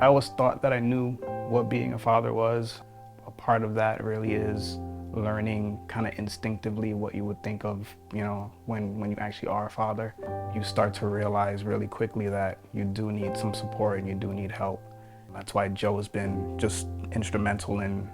I always thought that I knew what being a father was. A part of that really is learning kind of instinctively what you would think of, when you actually are a father. You start to realize really quickly that you do need some support and you do need help. That's why Joe has been just instrumental in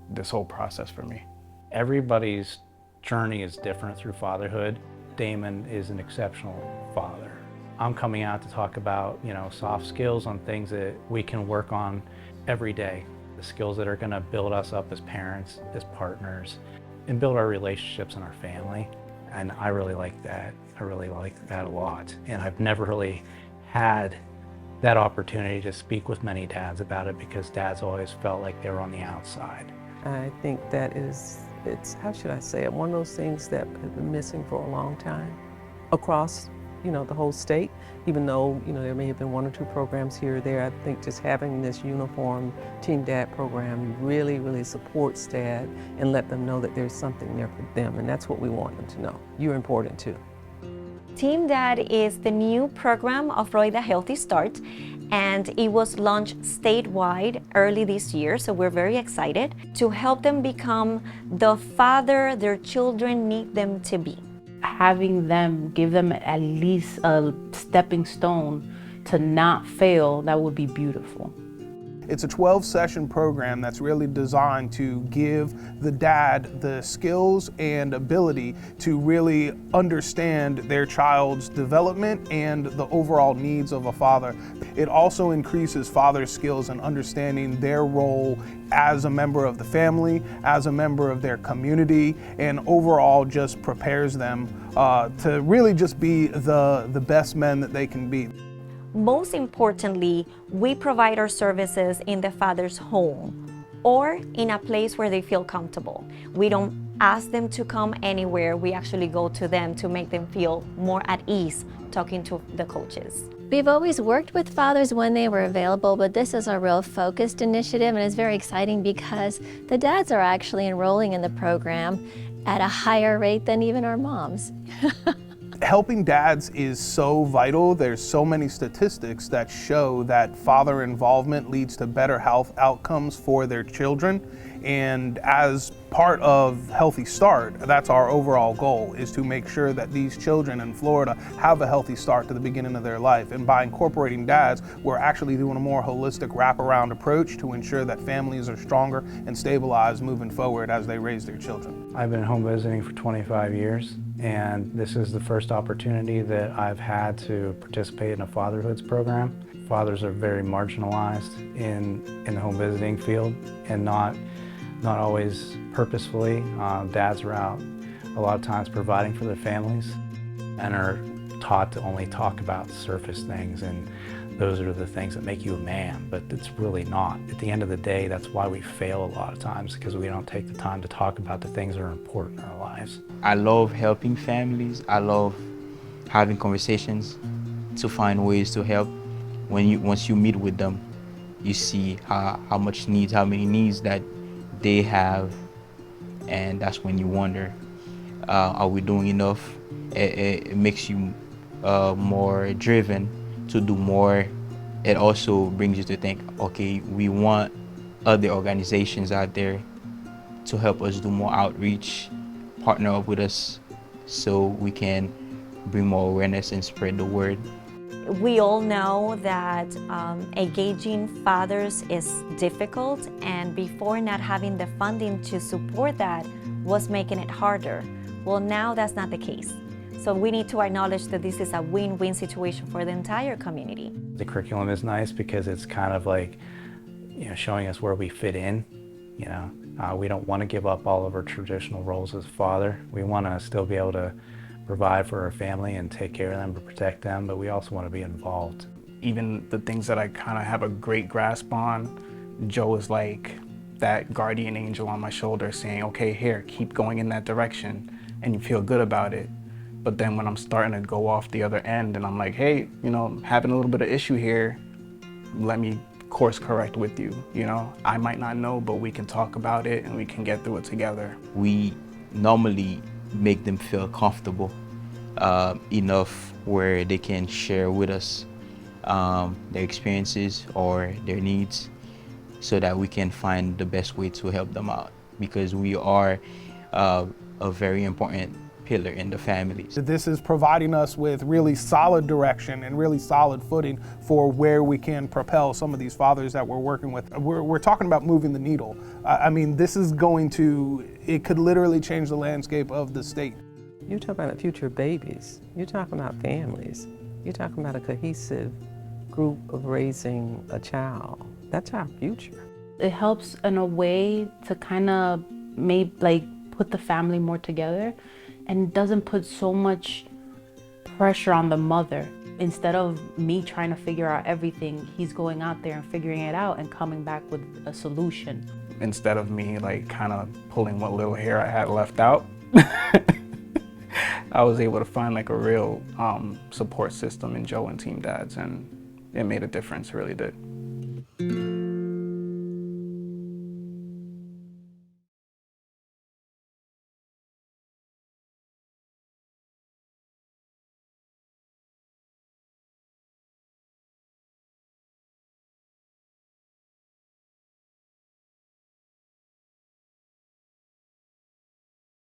this whole process for me. Everybody's journey is different through fatherhood. Damon is an exceptional father. I'm coming out to talk about, soft skills on things that we can work on every day. The skills that are gonna build us up as parents, as partners, and build our relationships in our family. And I really like that. I really like that a lot. And I've never really had that opportunity to speak with many dads about it because dads always felt like they were on the outside. I think that it's, how should I say it, one of those things that have been missing for a long time across, the whole state. Even though, there may have been one or two programs here or there, I think just having this uniform Team Dad program really, really supports dad and let them know that there's something there for them. And that's what we want them to know. You're important too. Team Dad is the new program of Roy the Healthy Start, and it was launched statewide early this year, so we're very excited to help them become the father their children need them to be. Having them, give them at least a stepping stone to not fail, that would be beautiful. It's a 12-session program that's really designed to give the dad the skills and ability to really understand their child's development and the overall needs of a father. It also increases fathers' skills in understanding their role as a member of the family, as a member of their community, and overall just prepares them to really just be the best men that they can be. Most importantly, we provide our services in the father's home or in a place where they feel comfortable. We don't ask them to come anywhere. We actually go to them to make them feel more at ease talking to the coaches. We've always worked with fathers when they were available, but this is a real focused initiative, and it's very exciting because the dads are actually enrolling in the program at a higher rate than even our moms. Helping dads is so vital. There's so many statistics that show that father involvement leads to better health outcomes for their children. And as part of Healthy Start, that's our overall goal, is to make sure that these children in Florida have a healthy start to the beginning of their life. And by incorporating dads, we're actually doing a more holistic wraparound approach to ensure that families are stronger and stabilized moving forward as they raise their children. I've been home visiting for 25 years, and this is the first opportunity that I've had to participate in a fatherhoods program. Fathers are very marginalized in the home visiting field, and not always purposefully. Dads are out a lot of times providing for their families and are taught to only talk about surface things, and those are the things that make you a man, but it's really not. At the end of the day, that's why we fail a lot of times, because we don't take the time to talk about the things that are important in our lives. I love helping families. I love having conversations to find ways to help. Once you meet with them, you see how many needs that they have, and that's when you wonder, are we doing enough? It makes you more driven to do more. It also brings you to think, okay, we want other organizations out there to help us do more outreach, partner up with us so we can bring more awareness and spread the word. We all know that engaging fathers is difficult, and before, not having the funding to support that was making it harder. Well, now that's not the case. So we need to acknowledge that this is a win-win situation for the entire community. The curriculum is nice because it's kind of like, showing us where we fit in. We don't want to give up all of our traditional roles as a father. We want to still be able to provide for our family and take care of them, to protect them, but we also want to be involved. Even the things that I kind of have a great grasp on, Joe is like that guardian angel on my shoulder saying, okay, here, keep going in that direction, and you feel good about it. But then when I'm starting to go off the other end and I'm like, hey, having a little bit of issue here, let me course correct with you. I might not know, but we can talk about it and we can get through it together. We normally make them feel comfortable enough where they can share with us their experiences or their needs, so that we can find the best way to help them out, because we are a very important pillar in the families. This is providing us with really solid direction and really solid footing for where we can propel some of these fathers that we're working with. We're talking about moving the needle. I mean, this is it could literally change the landscape of the state. You're talking about future babies. You're talking about families. You're talking about a cohesive group of raising a child. That's our future. It helps in a way to kind of put the family more together, and doesn't put so much pressure on the mother. Instead of me trying to figure out everything, he's going out there and figuring it out and coming back with a solution. Instead of me like kind of pulling what little hair I had left out, I was able to find like a real support system in Joe and Team Dads, and it made a difference, it really did.